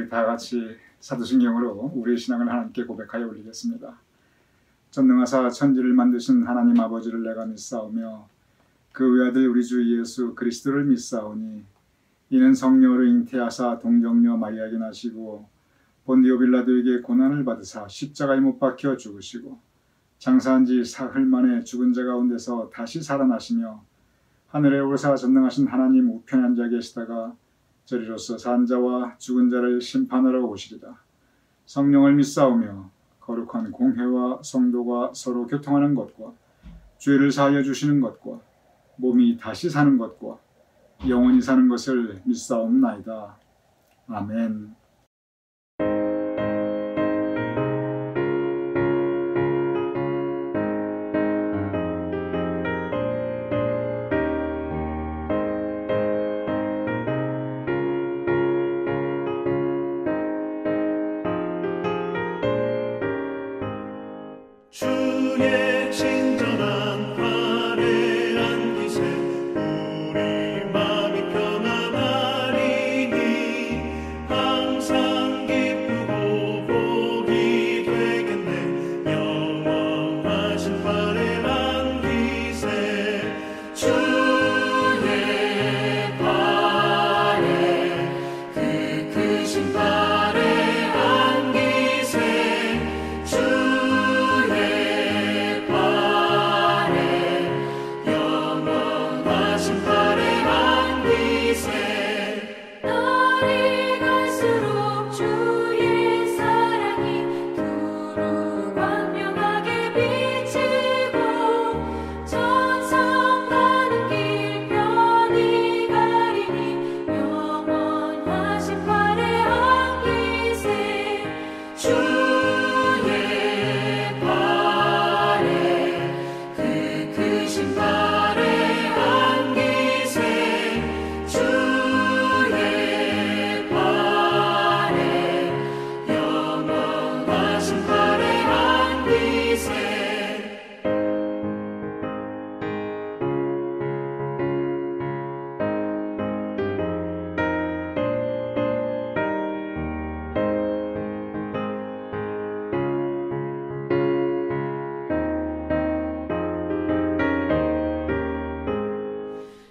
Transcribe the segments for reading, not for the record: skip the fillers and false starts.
우리 다 같이 사도신경으로 우리의 신앙을 하나님께 고백하여 올리겠습니다. 전능하사 천지를 만드신 하나님 아버지를 내가 믿사오며 그 외아들 우리 주 예수 그리스도를 믿사오니 이는 성령으로 잉태하사 동정녀 마리아에게 나시고 본디오 빌라도에게 고난을 받으사 십자가에 못 박혀 죽으시고 장사한 지 사흘 만에 죽은 자 가운데서 다시 살아나시며 하늘에 오르사 전능하신 하나님 우편에 앉아 계시다가 저리로서 산 자와 죽은 자를 심판하러 오시리다. 성령을 믿사오며 거룩한 공회와 성도가 서로 교통하는 것과 죄를 사하여 주시는 것과 몸이 다시 사는 것과 영원히 사는 것을 믿사옵나이다. 아멘. 주의 친절한 팔에 안기세 우리 마음이 평안하리니 항상 기쁘고 복이 되겠네. 영원하신 팔에 안기세 주의 팔에 그 크신 팔에 안기세 날이 갈수록 주의 사랑이 두루 광명하게 비치고 천상 가는 길 편히 가리니 영원하신 팔에 안기세 주의 팔에 그 크신 팔에 안기세 주의 팔에 영원하신 팔에 안기세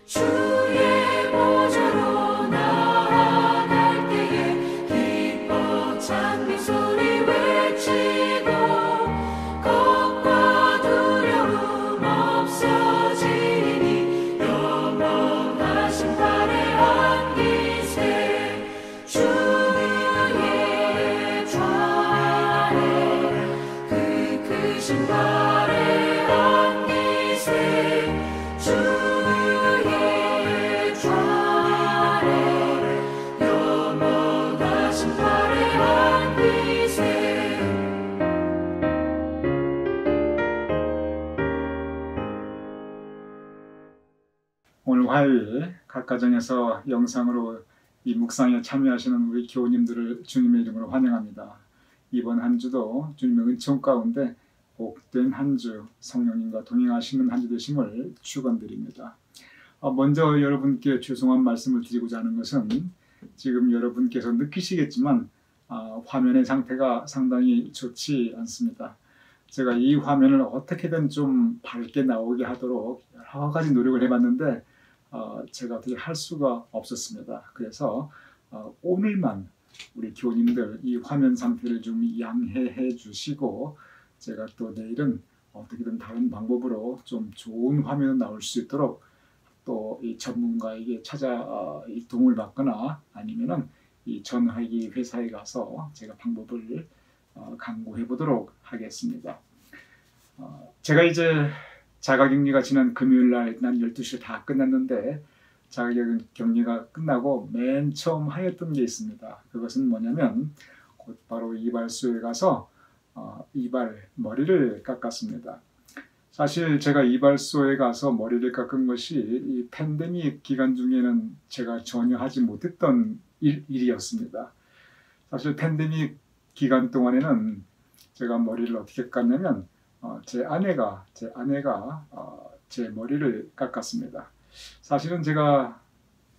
주의 보좌로 나아갈 때에 기뻐 찬미 소리 외치고 걱과 두려움 없어지니 영원하신 팔에 안기세 주의 좌에 그 크신 팔에 안기세 주의 좌에 영원하신 팔에 안기세 오늘 화요일 각 가정에서 영상으로 이 묵상에 참여하시는 우리 교우님들을 주님의 이름으로 환영합니다. 이번 한 주도 주님의 은총 가운데 복된 한 주, 성령님과 동행하시는 한 주 되심을 축원드립니다. 먼저 여러분께 죄송한 말씀을 드리고자 하는 것은 지금 여러분께서 느끼시겠지만 화면의 상태가 상당히 좋지 않습니다. 제가 이 화면을 어떻게든 좀 밝게 나오게 하도록 여러 가지 노력을 해봤는데 제가 어떻게 할 수가 없었습니다. 그래서 오늘만 우리 교우님들 이 화면 상태를 좀 양해해 주시고 제가 또 내일은 어떻게든 다른 방법으로 좀 좋은 화면이 나올 수 있도록 또 이 전문가에게 이 도움을 받거나 아니면은 이 전화기 회사에 가서 제가 방법을 강구해 보도록 하겠습니다. 제가 이제 자가격리가 지난 금요일 날 12시에 다 끝났는데 자가격리가 끝나고 맨 처음 하였던 게 있습니다. 그것은 뭐냐면 곧바로 이발소에 가서 머리를 깎았습니다. 사실 제가 이발소에 가서 머리를 깎은 것이 이 팬데믹 기간 중에는 제가 전혀 하지 못했던 일이었습니다. 사실 팬데믹 기간 동안에는 제가 머리를 어떻게 깎냐면 제 아내가 제 머리를 깎았습니다. 사실은 제가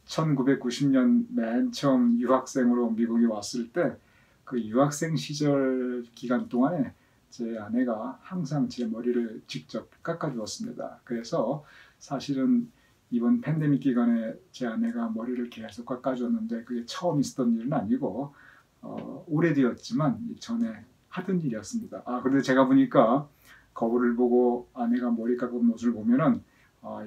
1990년 맨 처음 유학생으로 미국에 왔을 때 그 유학생 시절 기간 동안에 제 아내가 항상 제 머리를 직접 깎아주었습니다. 그래서 사실은 이번 팬데믹 기간에 제 아내가 머리를 계속 깎아주었는데 그게 처음 있었던 일은 아니고 오래되었지만 전에 하던 일이었습니다. 그런데 제가 보니까 거울을 보고 아내가 머리 깎은 모습을 보면은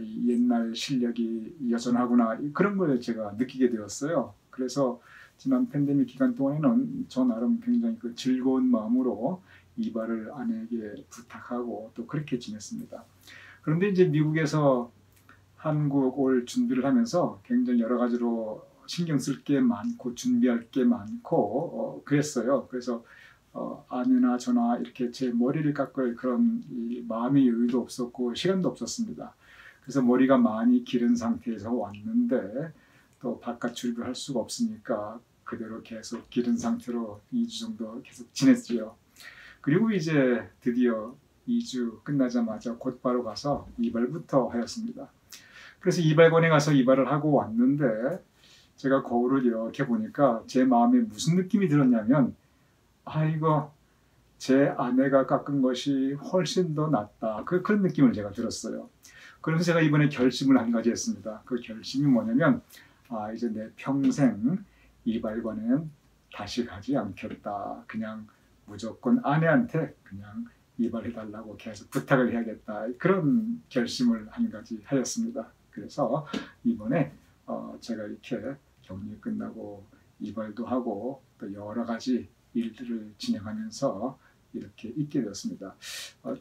이 옛날 실력이 여전하구나 그런 걸 제가 느끼게 되었어요. 그래서 지난 팬데믹 기간 동안에는 저 나름 굉장히 그 즐거운 마음으로 이발을 아내에게 부탁하고 또 그렇게 지냈습니다. 그런데 이제 미국에서 한국 올 준비를 하면서 굉장히 여러 가지로 신경 쓸 게 많고 준비할 게 많고 그랬어요. 그래서 아내나 저나 이렇게 제 머리를 깎을 그런 이 마음의 여유도 없었고 시간도 없었습니다. 그래서 머리가 많이 기른 상태에서 왔는데 또 바깥 출입을 할 수가 없으니까 그대로 계속 기른 상태로 2주 정도 계속 지냈죠. 그리고 이제 드디어 2주 끝나자마자 곧바로 가서 이발부터 하였습니다. 그래서 이발관에 가서 이발을 하고 왔는데 제가 거울을 이렇게 보니까 제 마음에 무슨 느낌이 들었냐면 이거 제 아내가 깎은 것이 훨씬 더 낫다. 그런 느낌을 제가 들었어요. 그래서 제가 이번에 결심을 한 가지 했습니다. 그 결심이 뭐냐면 이제 내 평생 이발관에는 다시 가지 않겠다. 그냥 무조건 아내한테 그냥 이발해달라고 계속 부탁을 해야겠다. 그런 결심을 한 가지 하였습니다. 그래서 이번에 제가 이렇게 격리 끝나고 이발도 하고 또 여러 가지 일들을 진행하면서 이렇게 있게 되었습니다.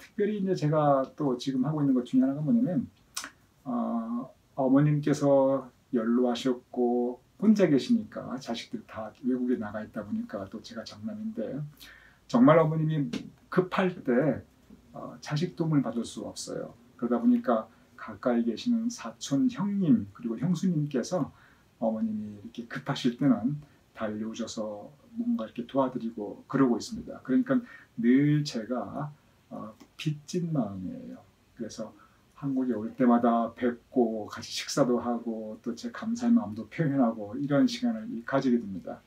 특별히 이제 제가 또 지금 하고 있는 것 중에 하나가 뭐냐면 어머님께서 연로하셨고 혼자 계시니까 자식들 다 외국에 나가 있다 보니까 또 제가 장남인데 정말 어머님이 급할 때 자식 도움을 받을 수 없어요. 그러다 보니까 가까이 계시는 사촌 형님 그리고 형수님께서 어머님이 이렇게 급하실 때는 달려오셔서 뭔가 이렇게 도와드리고 그러고 있습니다. 그러니까 늘 제가 빚진 마음이에요. 그래서 한국에 올 때마다 뵙고 같이 식사도 하고 또 제 감사의 마음도 표현하고 이런 시간을 가지게 됩니다.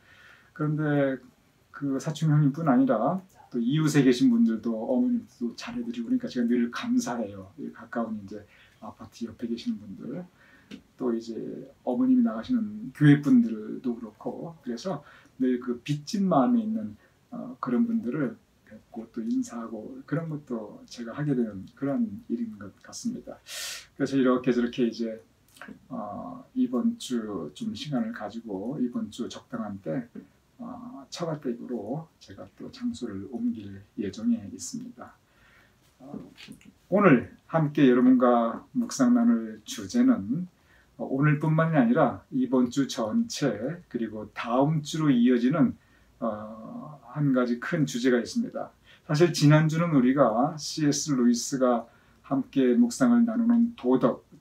그런데 그 사촌 형님뿐 아니라 또 이웃에 계신 분들도 어머님도 잘해드리고 그러니까 제가 늘 감사해요. 가까운 이제 아파트 옆에 계시는 분들 또 이제 어머님이 나가시는 교회 분들도 그렇고 그래서 늘 그 빚진 마음에 있는 그런 분들을 뵙고 또 인사하고 그런 것도 제가 하게 되는 그런 일인 것 같습니다. 그래서 이렇게 저렇게 이제 이번 주 좀 시간을 가지고 이번 주 적당한 때 처가댁으로 제가 또 장소를 옮길 예정에 있습니다. 오늘 함께 여러분과 묵상 나눌 주제는 오늘뿐만이 아니라 이번 주 전체 그리고 다음 주로 이어지는 한 가지 큰 주제가 있습니다. 사실 지난주는 우리가 C.S. 루이스가 함께 묵상을 나누는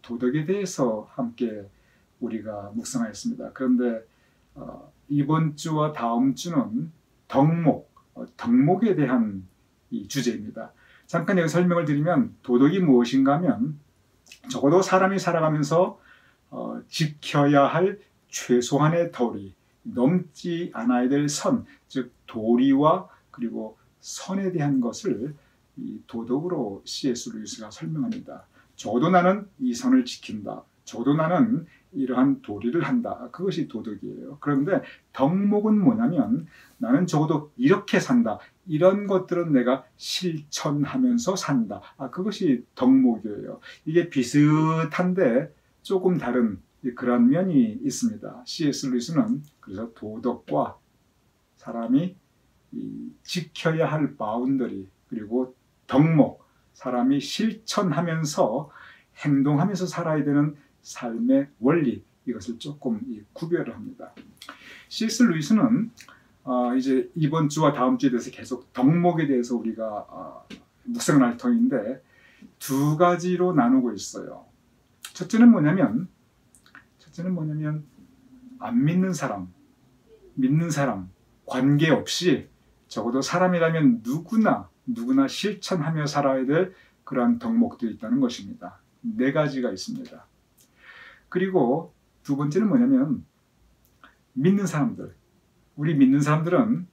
도덕에 대해서 함께 우리가 묵상하였습니다. 그런데 이번 주와 다음 주는 덕목에 대한 이 주제입니다. 잠깐 여기 설명을 드리면 도덕이 무엇인가 하면 적어도 사람이 살아가면서 지켜야 할 최소한의 도리, 넘지 않아야 될 선, 즉 도리와 그리고 선에 대한 것을 이 도덕으로 C.S. 루이스가 설명합니다. 적어도 나는 이 선을 지킨다. 적어도 나는 이러한 도리를 한다. 그것이 도덕이에요. 그런데 덕목은 뭐냐면 나는 적어도 이렇게 산다. 이런 것들은 내가 실천하면서 산다. 그것이 덕목이에요. 이게 비슷한데 조금 다른 그런 면이 있습니다. C.S. 루이스는 그래서 도덕과 사람이 지켜야 할 바운더리 그리고 덕목, 사람이 실천하면서 행동하면서 살아야 되는 삶의 원리 이것을 조금 구별을 합니다. C.S. 루이스는 이제 이번 주와 다음 주에 대해서 계속 덕목에 대해서 우리가 묵상을 할 터인데 두 가지로 나누고 있어요. 첫째는 뭐냐면 안 믿는 사람, 믿는 사람 관계없이 적어도 사람이라면 누구나 실천하며 살아야 될 그러한 덕목들이 있다는 것입니다. 네 가지가 있습니다. 그리고 두 번째는 뭐냐면 믿는 사람들. 우리 믿는 사람들은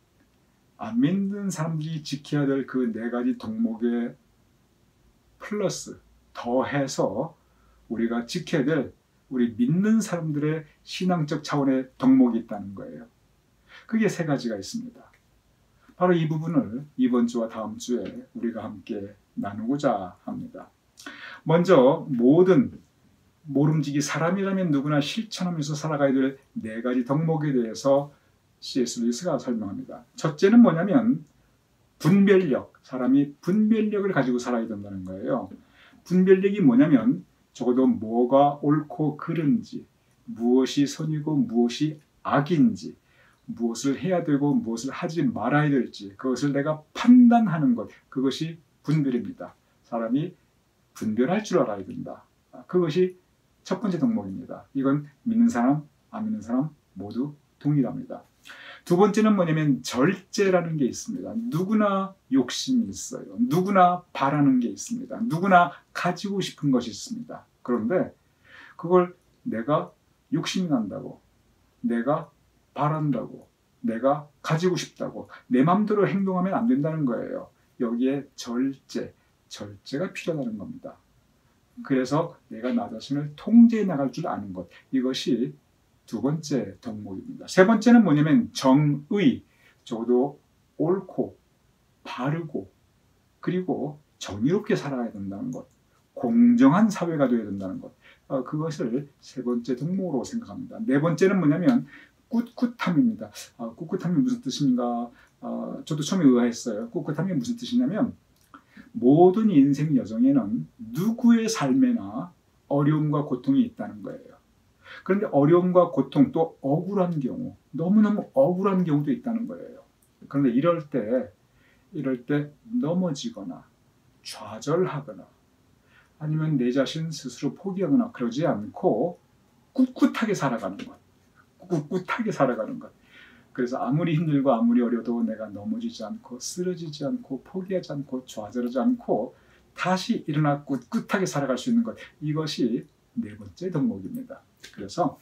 안 믿는 사람들이 지켜야 될 그 네 가지 덕목에 플러스 더해서 우리가 지켜야 될 우리 믿는 사람들의 신앙적 차원의 덕목이 있다는 거예요. 그게 세 가지가 있습니다. 바로 이 부분을 이번 주와 다음 주에 우리가 함께 나누고자 합니다. 먼저 모든 모름지기 사람이라면 누구나 실천하면서 살아가야 될 네 가지 덕목에 대해서 C.S. 루이스가 설명합니다. 첫째는 뭐냐면 분별력, 사람이 분별력을 가지고 살아야 된다는 거예요. 분별력이 뭐냐면 적어도 뭐가 옳고 그른지, 무엇이 선이고 무엇이 악인지, 무엇을 해야 되고 무엇을 하지 말아야 될지 그것을 내가 판단하는 것, 그것이 분별입니다. 사람이 분별할 줄 알아야 된다. 그것이 첫 번째 덕목입니다. 이건 믿는 사람, 안 믿는 사람 모두 동일합니다. 두 번째는 뭐냐면 절제라는 게 있습니다. 누구나 욕심이 있어요. 누구나 바라는 게 있습니다. 누구나 가지고 싶은 것이 있습니다. 그런데 그걸 내가 욕심이 난다고, 내가 바란다고, 내가 가지고 싶다고 내 마음대로 행동하면 안 된다는 거예요. 여기에 절제가 필요하다는 겁니다. 그래서 내가 나 자신을 통제해 나갈 줄 아는 것, 이것이 두 번째 덕목입니다. 세 번째는 뭐냐면 정의, 적어도 옳고 바르고 그리고 정의롭게 살아야 된다는 것, 공정한 사회가 되어야 된다는 것, 그것을 세 번째 덕목으로 생각합니다. 네 번째는 뭐냐면 꿋꿋함입니다. 꿋꿋함이 무슨 뜻인가? 저도 처음에 의아했어요. 꿋꿋함이 무슨 뜻이냐면 모든 인생 여정에는 누구의 삶에나 어려움과 고통이 있다는 거예요. 그런데 어려움과 고통, 또 억울한 경우, 너무너무 억울한 경우도 있다는 거예요. 그런데 이럴 때 넘어지거나 좌절하거나 아니면 내 자신 스스로 포기하거나 그러지 않고 꿋꿋하게 살아가는 것. 꿋꿋하게 살아가는 것. 그래서 아무리 힘들고 아무리 어려도 내가 넘어지지 않고 쓰러지지 않고 포기하지 않고 좌절하지 않고 다시 일어나 꿋꿋하게 살아갈 수 있는 것. 이것이 네 번째 덕목입니다. 그래서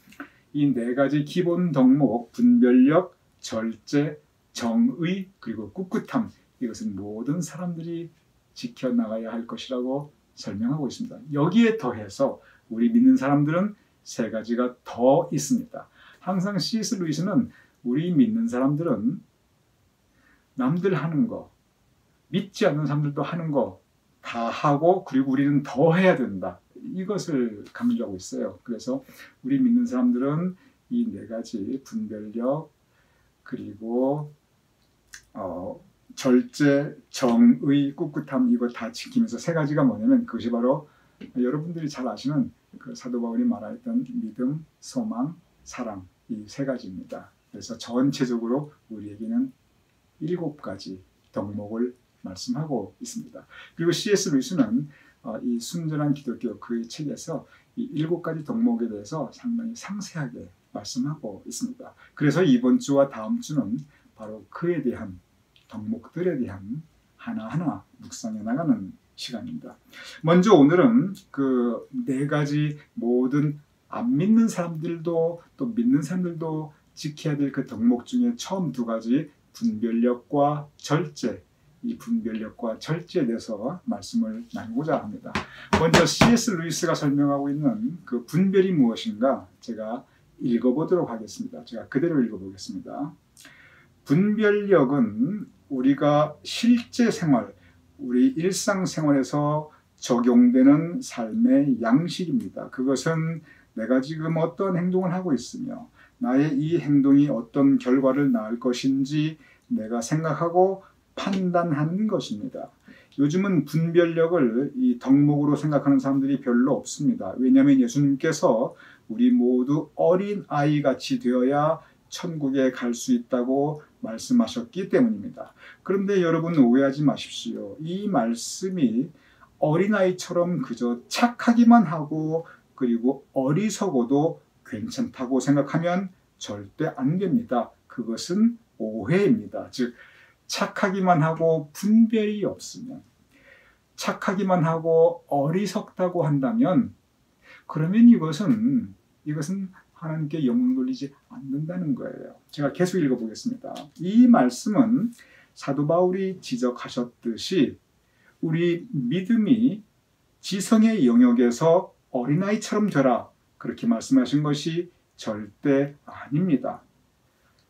이 네 가지 기본 덕목, 분별력, 절제, 정의, 그리고 꿋꿋함, 이것은 모든 사람들이 지켜나가야 할 것이라고 설명하고 있습니다. 여기에 더해서 우리 믿는 사람들은 세 가지가 더 있습니다. 항상 C.S. 루이스는 우리 믿는 사람들은 남들 하는 거, 믿지 않는 사람들도 하는 거 다 하고 그리고 우리는 더 해야 된다. 이것을 강조하고 있어요. 그래서 우리 믿는 사람들은 이 네 가지 분별력 그리고 절제, 정의, 꿋꿋함 이거 다 지키면서 세 가지가 뭐냐면 그것이 바로 여러분들이 잘 아시는 그 사도 바울이 말했던 믿음, 소망, 사랑 이 세 가지입니다. 그래서 전체적으로 우리에게는 7가지 덕목을 말씀하고 있습니다. 그리고 C.S. 루이스는 이 순전한 기독교 그의 책에서 이 7가지 덕목에 대해서 상당히 상세하게 말씀하고 있습니다. 그래서 이번 주와 다음 주는 바로 그에 대한 덕목들에 대한 하나하나 묵상해 나가는 시간입니다. 먼저 오늘은 그 4가지 모든 안 믿는 사람들도 또 믿는 사람들도 지켜야 될 그 덕목 중에 처음 2가지 분별력과 절제, 이 분별력과 절제에 대해서 말씀을 나누고자 합니다. 먼저 C.S. 루이스가 설명하고 있는 그 분별이 무엇인가 제가 읽어보도록 하겠습니다. 제가 그대로 읽어보겠습니다. 분별력은 우리가 실제 생활, 우리 일상생활에서 적용되는 삶의 양식입니다. 그것은 내가 지금 어떤 행동을 하고 있으며 나의 이 행동이 어떤 결과를 낳을 것인지 내가 생각하고 판단하는 것입니다. 요즘은 분별력을 이 덕목으로 생각하는 사람들이 별로 없습니다. 왜냐하면 예수님께서 우리 모두 어린 아이같이 되어야 천국에 갈 수 있다고 말씀하셨기 때문입니다. 그런데 여러분 오해하지 마십시오. 이 말씀이 어린아이처럼 그저 착하기만 하고 그리고 어리석어도 괜찮다고 생각하면 절대 안 됩니다. 그것은 오해입니다. 즉 착하기만 하고 분별이 없으면, 착하기만 하고 어리석다고 한다면 그러면 이것은 하나님께 영광 돌리지 않는다는 거예요. 제가 계속 읽어보겠습니다. 이 말씀은 사도 바울이 지적하셨듯이 우리 믿음이 지성의 영역에서 어린아이처럼 되라 그렇게 말씀하신 것이 절대 아닙니다.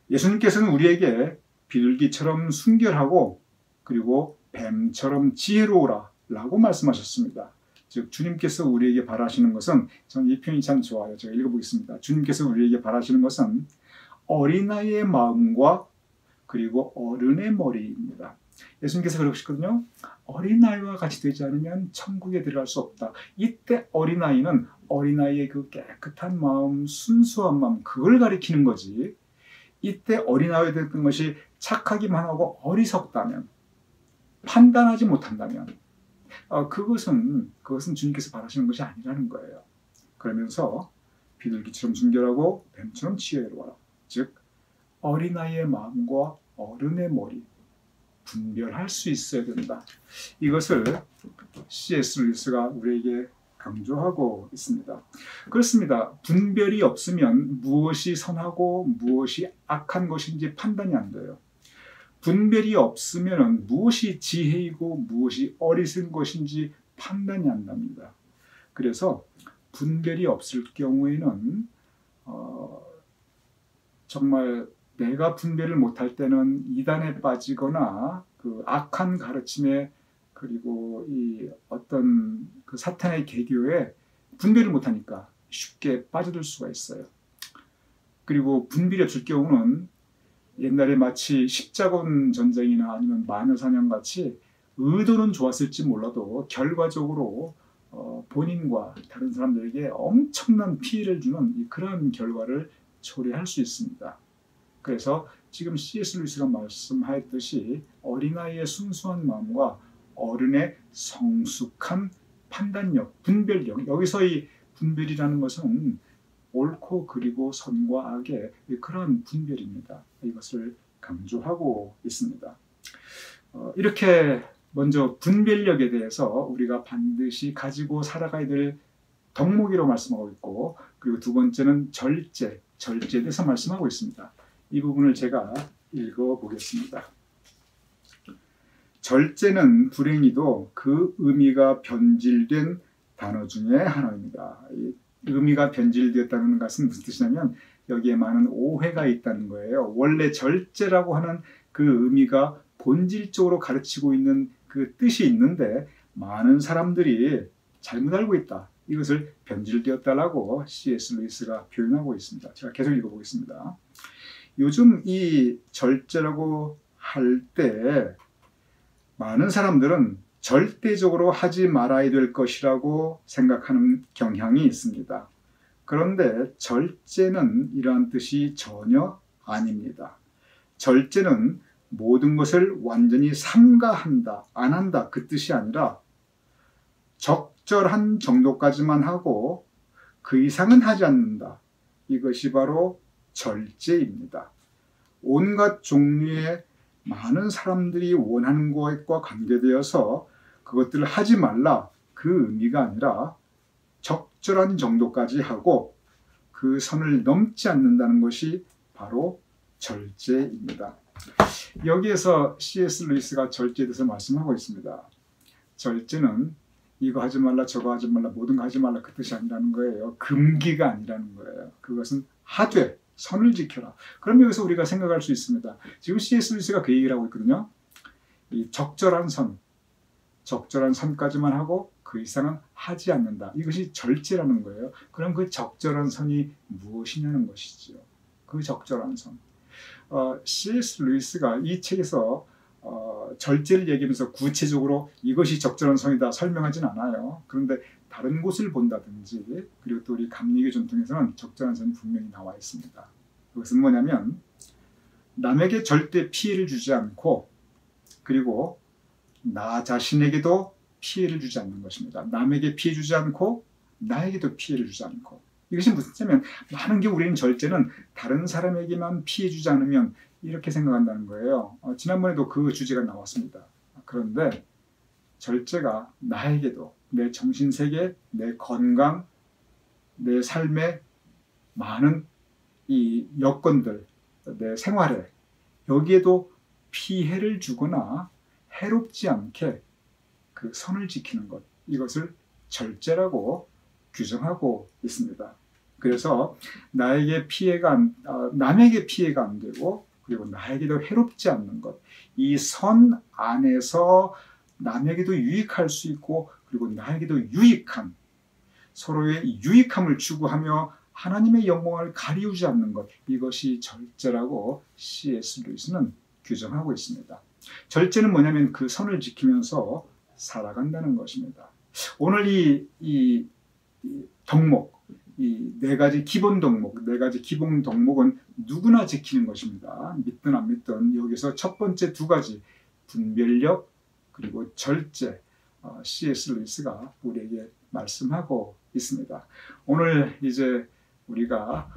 예수님께서는 우리에게 비둘기처럼 순결하고 그리고 뱀처럼 지혜로우라 라고 말씀하셨습니다. 즉 주님께서 우리에게 바라시는 것은, 저는 이 표현이 참 좋아요. 제가 읽어보겠습니다. 주님께서 우리에게 바라시는 것은 어린아이의 마음과 그리고 어른의 머리입니다. 예수님께서 그러셨거든요. 어린아이와 같이 되지 않으면 천국에 들어갈 수 없다. 이때 어린아이는 어린아이의 그 깨끗한 마음, 순수한 마음, 그걸 가리키는 거지. 이때 어린아이가 됐던 것이 착하기만 하고 어리석다면, 판단하지 못한다면 그것은 주님께서 바라시는 것이 아니라는 거예요. 그러면서 비둘기처럼 순결하고 뱀처럼 지혜로워라. 즉 어린아이의 마음과 어른의 머리 분별할 수 있어야 된다. 이것을 C.S. 루이스가 우리에게 강조하고 있습니다. 그렇습니다. 분별이 없으면 무엇이 선하고 무엇이 악한 것인지 판단이 안 돼요. 분별이 없으면 무엇이 지혜이고 무엇이 어리석은 것인지 판단이 안 납니다. 그래서 분별이 없을 경우에는 정말 내가 분별을 못할 때는 이단에 빠지거나 그 악한 가르침에 그리고 이 어떤 그 사탄의 계교에 분별을 못하니까 쉽게 빠져들 수가 있어요. 그리고 분별이 없을 경우는 옛날에 마치 십자군 전쟁이나 아니면 마녀사냥 같이 의도는 좋았을지 몰라도 결과적으로 본인과 다른 사람들에게 엄청난 피해를 주는 그러한 결과를 초래할 수 있습니다. 그래서 지금 C.S. 루이스가 말씀하였듯이 어린아이의 순수한 마음과 어른의 성숙한 판단력, 분별력, 여기서 이 분별이라는 것은 옳고 그리고 선과 악의 그러한 분별입니다. 이것을 강조하고 있습니다. 이렇게 먼저 분별력에 대해서 우리가 반드시 가지고 살아가야 될 덕목이라고 말씀하고 있고, 그리고 두 번째는 절제에 대해서 말씀하고 있습니다. 이 부분을 제가 읽어보겠습니다. 절제는 불행히도 그 의미가 변질된 단어 중에 하나입니다. 이 의미가 변질되었다는 것은 무슨 뜻이냐면 여기에 많은 오해가 있다는 거예요. 원래 절제라고 하는 그 의미가 본질적으로 가르치고 있는 그 뜻이 있는데 많은 사람들이 잘못 알고 있다. 이것을 변질되었다라고 C.S. 루이스가 표현하고 있습니다. 제가 계속 읽어보겠습니다. 요즘 이 절제라고 할 때 많은 사람들은 절대적으로 하지 말아야 될 것이라고 생각하는 경향이 있습니다. 그런데 절제는 이러한 뜻이 전혀 아닙니다. 절제는 모든 것을 완전히 삼가한다, 안 한다 그 뜻이 아니라 적절한 정도까지만 하고 그 이상은 하지 않는다. 이것이 바로 절제입니다. 온갖 종류의 많은 사람들이 원하는 것과 관계되어서 그것들을 하지 말라 그 의미가 아니라 적절한 정도까지 하고 그 선을 넘지 않는다는 것이 바로 절제입니다. 여기에서 C.S. 루이스가 절제에 대해서 말씀하고 있습니다. 절제는 이거 하지 말라 저거 하지 말라 모든 거 하지 말라 그 뜻이 아니라는 거예요. 금기가 아니라는 거예요. 그것은 하되 선을 지켜라. 그럼 여기서 우리가 생각할 수 있습니다. 지금 C.S. 루이스가 그 얘기를 하고 있거든요. 이 적절한 선까지만 하고 그 이상은 하지 않는다. 이것이 절제라는 거예요. 그럼 그 적절한 선이 무엇이냐는 것이죠. 그 적절한 선. C.S. 루이스가 이 책에서 절제를 얘기하면서 구체적으로 이것이 적절한 선이다 설명하진 않아요. 그런데 다른 곳을 본다든지 그리고 또 우리 감리교 전통에서는 적절한 선이 분명히 나와 있습니다. 그것은 뭐냐면 남에게 절대 피해를 주지 않고 그리고 나 자신에게도 피해를 주지 않는 것입니다. 남에게 피해 주지 않고 나에게도 피해를 주지 않고. 이것이 무슨 뜻이냐면 많은 게 우리는 절제는 다른 사람에게만 피해 주지 않으면 이렇게 생각한다는 거예요. 지난번에도 그 주제가 나왔습니다. 그런데 절제가 나에게도 내 정신세계, 내 건강, 내 삶의 많은 이 여건들, 내 생활에 여기에도 피해를 주거나 해롭지 않게 그 선을 지키는 것, 이것을 절제라고 규정하고 있습니다. 그래서 남에게 피해가 안 되고 그리고 나에게도 해롭지 않는 것, 이 선 안에서 남에게도 유익할 수 있고 그리고 나에게도 유익한, 서로의 유익함을 추구하며 하나님의 영광을 가리우지 않는 것, 이것이 절제라고 C.S. 루이스는 규정하고 있습니다. 절제는 뭐냐면 그 선을 지키면서 살아간다는 것입니다. 오늘 이 덕목, 이 네 가지 기본 덕목은 누구나 지키는 것입니다. 믿든 안 믿든 여기서 첫 번째 두 가지, 분별력 그리고 절제, C.S. 루이스가 우리에게 말씀하고 있습니다. 오늘 이제 우리가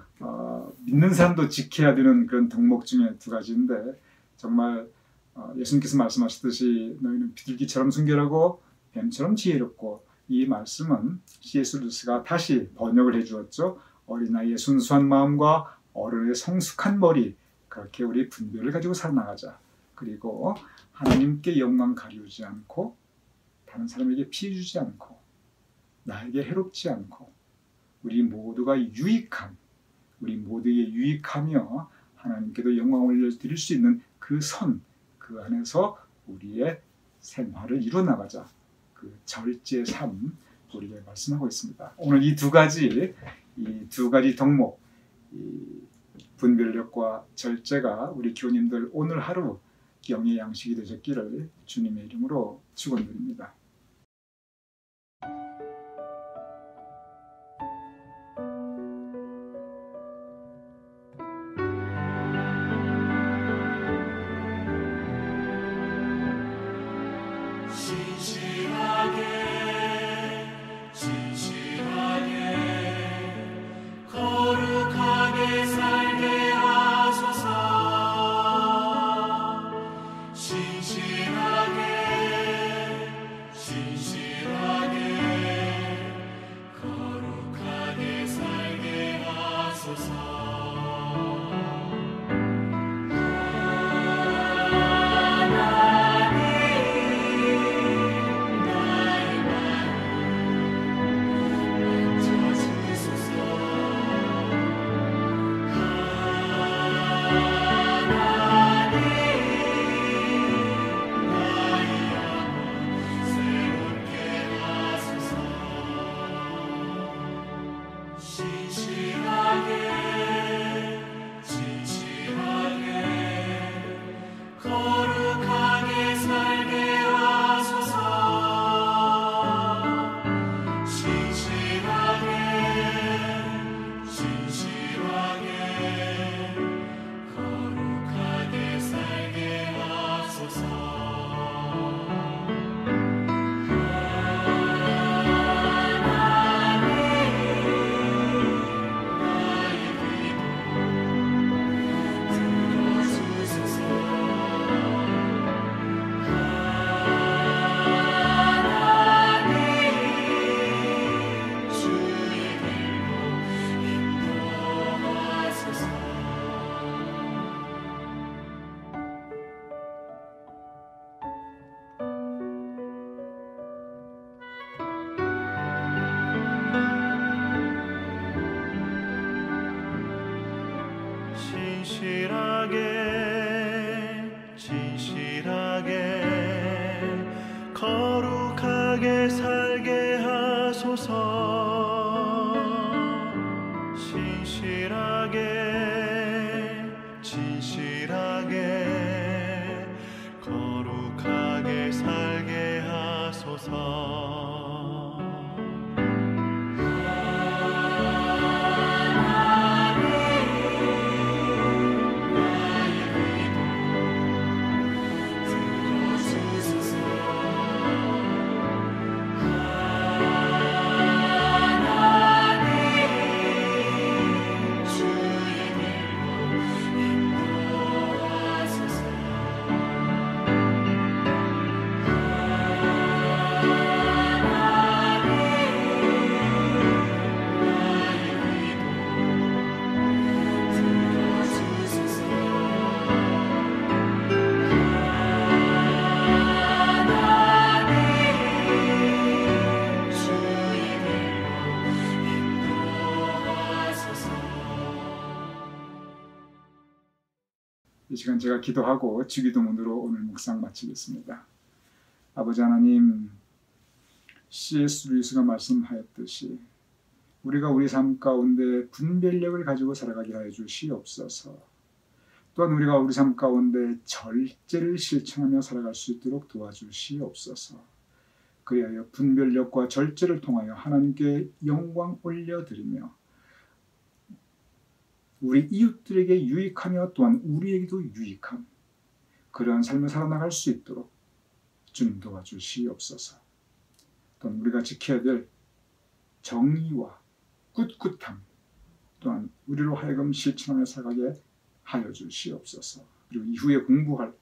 믿는 사람도 지켜야 되는 그런 덕목 중에 두 가지인데, 정말 예수님께서 말씀하셨듯이 너희는 비둘기처럼 순결하고 뱀처럼 지혜롭고, 이 말씀은 C.S. 루이스가 다시 번역을 해주었죠. 어린아이의 순수한 마음과 어른의 성숙한 머리, 그렇게 우리 분별을 가지고 살아나가자. 그리고 하나님께 영광 가리우지 않고 다른 사람에게 피해 주지 않고 나에게 해롭지 않고 우리 모두가 유익한, 우리 모두에게 유익하며 하나님께도 영광을 드릴 수 있는 그 선, 그 안에서 우리의 생활을 이루어나가자. 그 절제의 삶, 우리에게 말씀하고 있습니다. 오늘 이 두 가지 덕목, 이 분별력과 절제가 우리 교우님들 오늘 하루 영의 양식이 되셨기를 주님의 이름으로 축원드립니다. 거룩하게 살게 하소서. 신실하게 거룩하게 살게 하소서. 진실하게 거룩하게 살게 하소서. 진실하게 거룩하게 살게 하소서. 시간 제가 기도하고 주기도문으로 오늘 묵상 마치겠습니다. 아버지 하나님, C.S. 루이스가 말씀하였듯이 우리가 우리 삶 가운데 분별력을 가지고 살아가게 하여 주시옵소서. 또한 우리가 우리 삶 가운데 절제를 실천하며 살아갈 수 있도록 도와주시옵소서. 그리하여 분별력과 절제를 통하여 하나님께 영광 올려드리며 우리 이웃들에게 유익하며 또한 우리에게도 유익한 그러한 삶을 살아나갈 수 있도록 주님 도와주시옵소서. 또한 우리가 지켜야 될 정의와 꿋꿋함 또한 우리로 하여금 실천하며 살아가게 하여 주시옵소서. 그리고 이후에 공부할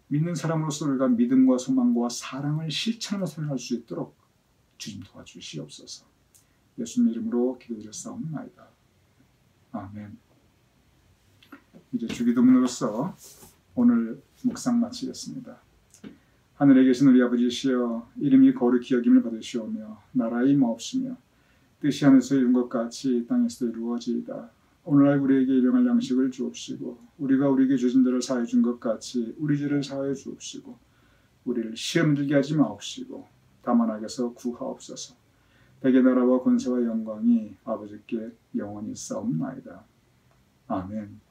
믿는 사람으로서 우리가 믿음과 소망과 사랑을 실천하며 살아갈 수 있도록 주님 도와주시옵소서. 예수님 이름으로 기도드렸사옵나이다. 아멘. 이제 주기도문으로서 오늘 묵상 마치겠습니다. 하늘에 계신 우리 아버지시여, 이름이 거룩히 여김을 받으시오며 나라의 임하옵시며 뜻이 하늘에서 이룬 것 같이 땅에서도 이루어지이다. 오늘날 우리에게 일용할 양식을 주옵시고 우리가 우리에게 죄진 자를 사하여 준 것 같이 우리 죄를 사하여 주옵시고 우리를 시험 들게 하지 마옵시고 다만 악에서 구하옵소서. 대개 나라와 권세와 영광이 아버지께 영원히 싸움나이다. 아멘.